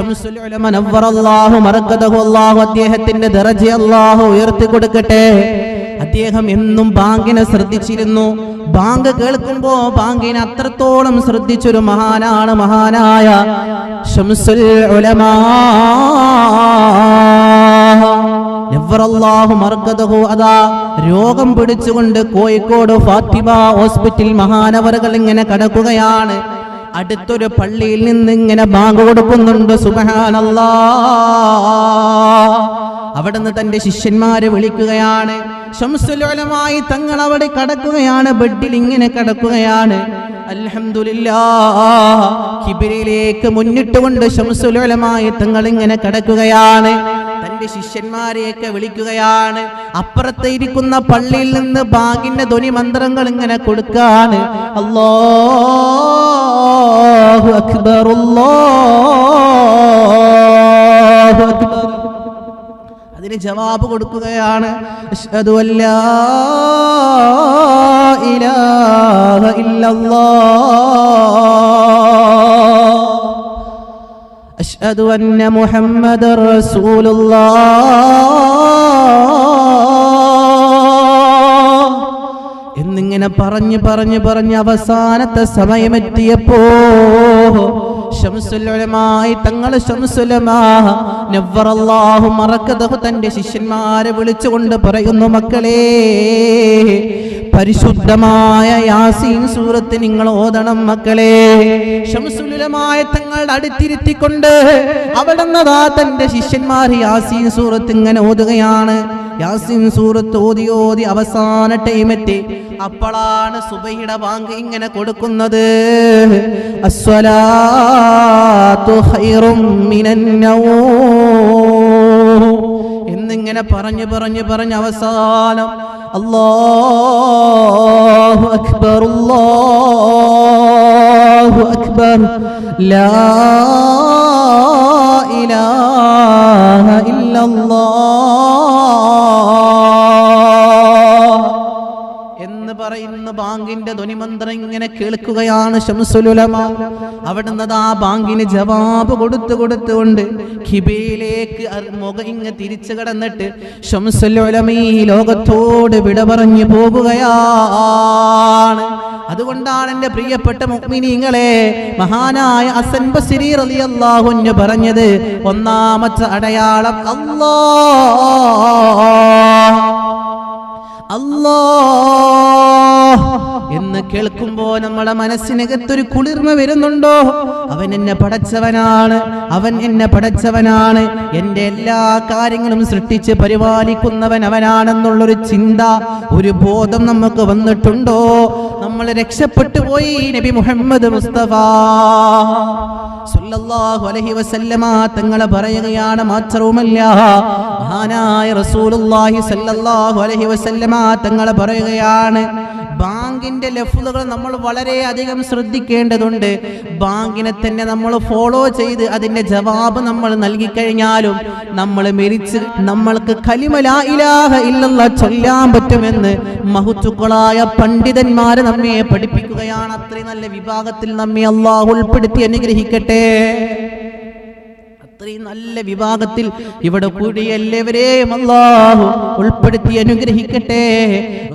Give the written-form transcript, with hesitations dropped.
ശംസുൽ ഉലമ നവ്വറല്ലാഹു മർകദഹു, അല്ലാഹു അദ്ദേഹത്തിന്റെ ദറജ അല്ലാഹു ഉയർത്തി കൊടുക്കട്ടെ. അദ്ദേഹം എന്നും ബാങ്കിനെ ശ്രദ്ധിച്ചിരുന്നു. ബാങ്ക് കേൾക്കുമ്പോ ബാങ്കിനെ അത്രത്തോളം ശ്രദ്ധിച്ചൊരു മഹാനാണ് മഹാനായ ശംസുൽ ഉലമ നവ്വറല്ലാഹു മർകദഹു. അതാ രോഗം പിടിച്ചുകൊണ്ട് കോഴിക്കോട് ഫാത്തിമ ഹോസ്പിറ്റൽ മഹാനവറുകൾ ഇങ്ങനെ കടക്കുകയാണ്. അടുത്തൊരു പള്ളിയിൽ നിന്ന് ഇങ്ങനെ ബാങ്ക് കൊടുക്കുന്നുണ്ട്. സുബ്ഹാനല്ലാഹ്. അവിടുന്ന് തന്റെ ശിഷ്യന്മാരെ വിളിക്കുകയാണ്. ശംസുൽ ഉലമായി തങ്ങൾ അവിടെ കടക്കുകയാണ്, ബെഡിൽ ഇങ്ങനെ കടക്കുകയാണ്. അൽഹംദുലില്ലാഹ്, കിബിരിയിലേക്ക് മുന്നിട്ടുകൊണ്ട് ശംസുൽ ഉലമായി തങ്ങൾ ഇങ്ങനെ കടക്കുകയാണ്. തന്റെ ശിഷ്യന്മാരെയൊക്കെ വിളിക്കുകയാണ്. അപ്പുറത്ത് ഇരിക്കുന്ന പള്ളിയിൽ നിന്ന് ബാങ്കിന്റെ ധ്വനി മന്ത്രങ്ങൾ ഇങ്ങനെ കൊടുക്കാണ്. അല്ലാഹു അക്ബർ, അല്ലാഹു അക്ബർ. അതിന് ജവാബ് കൊടുക്കുകയാണ്. അശ്ഹദു അല്ലാ ഇലാഹ ഇല്ലല്ലാഹ്, അശ്ഹദു അന്ന മുഹമ്മദർ റസൂലുള്ളാഹ് എന്നിങ്ങനെ പറഞ്ഞ് അവസാനത്തെ സമയമെത്തിയപ്പോ ശംസുൽ ഉലമായി തങ്ങൾ ശംസുൽ ഉലമ നവ്വറല്ലാഹു മർകദഹു തന്റെ ശിഷ്യന്മാരെ വിളിച്ചുകൊണ്ട് പറയുന്നു, മക്കളെ, പരിശുദ്ധമായ യാസീൻ സൂറത്ത് നിങ്ങൾ ഓതണം മക്കളെ. ശംസുൽ ഉലമായ തങ്ങളുടെ അടുത്തിരുത്തിക്കൊണ്ട് അവിടുന്ന് തന്റെ ശിഷ്യന്മാർ യാസീൻ സൂറത്ത് ഇങ്ങനെ ഓതുകയാണ്. യാസീൻ സൂറത്ത് ഓതി അവസാന ടൈമെത്തി. അപ്പോഴാണ് സുബഹിയുടെ ബാങ്ക് ഇങ്ങനെ കൊടുക്കുന്നത്. അസ്സലാത്തു ഖൈറും മിനൻ നൗം എന്നിങ്ങനെ പറഞ്ഞ് അവസാനം അല്ലാഹു അക്ബർ, അല്ലാഹു അക്ബർ, ലാ ഇലാഹ ഇല്ലല്ലാഹ് എന്ന് പറയുന്ന ബാങ്കിന്റെ ധ്വനിമന്ത്രം ഇങ്ങനെ കേൾക്കുകയാണ് ശംസുൽ ഉലമ. അവിടുന്ന് ആ ബാങ്കിന് ജവാബ് കൊടുത്തുകൊണ്ട് ഖിബയിലേക്ക് മുഖം ഇങ്ങ് തിരിച്ചു കടന്നിട്ട് ശംസുൽ ഉലമ ഈ ലോകത്തോട് വിട പറഞ്ഞു പോകുകയാണ്. അതുകൊണ്ടാണ് എൻ്റെ പ്രിയപ്പെട്ട മുഅ്മിനീങ്ങളെ, മഹാനായ ഹസൻ ബസ്രി റളിയല്ലാഹു അൻഹു പറഞ്ഞത്, ഒന്നാമത്തെ അടയാളം അല്ലാഹ് എന്ന് കേൾക്കുമ്പോ നമ്മുടെ മനസ്സിനകത്തൊരു കുളിർമ വരുന്നുണ്ടോ? അവൻ എന്നെ പടച്ചവനാണ്, അവൻ എന്നെ പടച്ചവനാണ്, എൻ്റെ എല്ലാ കാര്യങ്ങളും സൃഷ്ടിച്ച് പരിപാലിക്കുന്നവൻ അവനാണെന്നുള്ളൊരു ചിന്ത, ഒരു ബോധം നമുക്ക് വന്നിട്ടുണ്ടോ? നമ്മൾ രക്ഷപ്പെട്ടു പോയി. നബി മുഹമ്മദ് മുസ്തഫ സല്ലല്ലാഹു അലൈഹി വസല്ലമ തങ്ങൾ പറയുകയാണ്, മാത്രവുമല്ല മഹാനായ റസൂലുള്ളാഹി സല്ലല്ലാഹു അലൈഹി വസല്ലമ തങ്ങൾ പറയുകയാണ്, ബാങ്കിന്റെ ലഫ്ളുകൾ നമ്മൾ വളരെ അധികം ശ്രദ്ധിക്കേണ്ടതുണ്ട്. ബാങ്കിനെ തന്നെ നമ്മൾ ഫോളോ ചെയ്ത് അതിന്റെ ജവാബ് നമ്മൾ നൽകിക്കഴിഞ്ഞാലും നമ്മൾ മരിച്ച് നമ്മൾക്ക് കലിമ ലാ ഇലാഹ ഇല്ലല്ലാഹ് ചൊല്ലാൻ പറ്റുമെന്ന് മഹത്തുക്കളായ പണ്ഡിതന്മാര് നമ്മെ പഠിപ്പിക്കുകയാണ്. അത്രയും നല്ല വിഭാഗത്തിൽ നമ്മെ അല്ലാഹു ഉൾപ്പെടുത്തി അനുഗ്രഹിക്കട്ടെ. അത്രയും നല്ല വിഭാഗത്തിൽ ഇവിടെ കൂടി എല്ലാവരെയും അല്ലാഹു ഉൾപ്പെടുത്തി അനുഗ്രഹിക്കട്ടെ.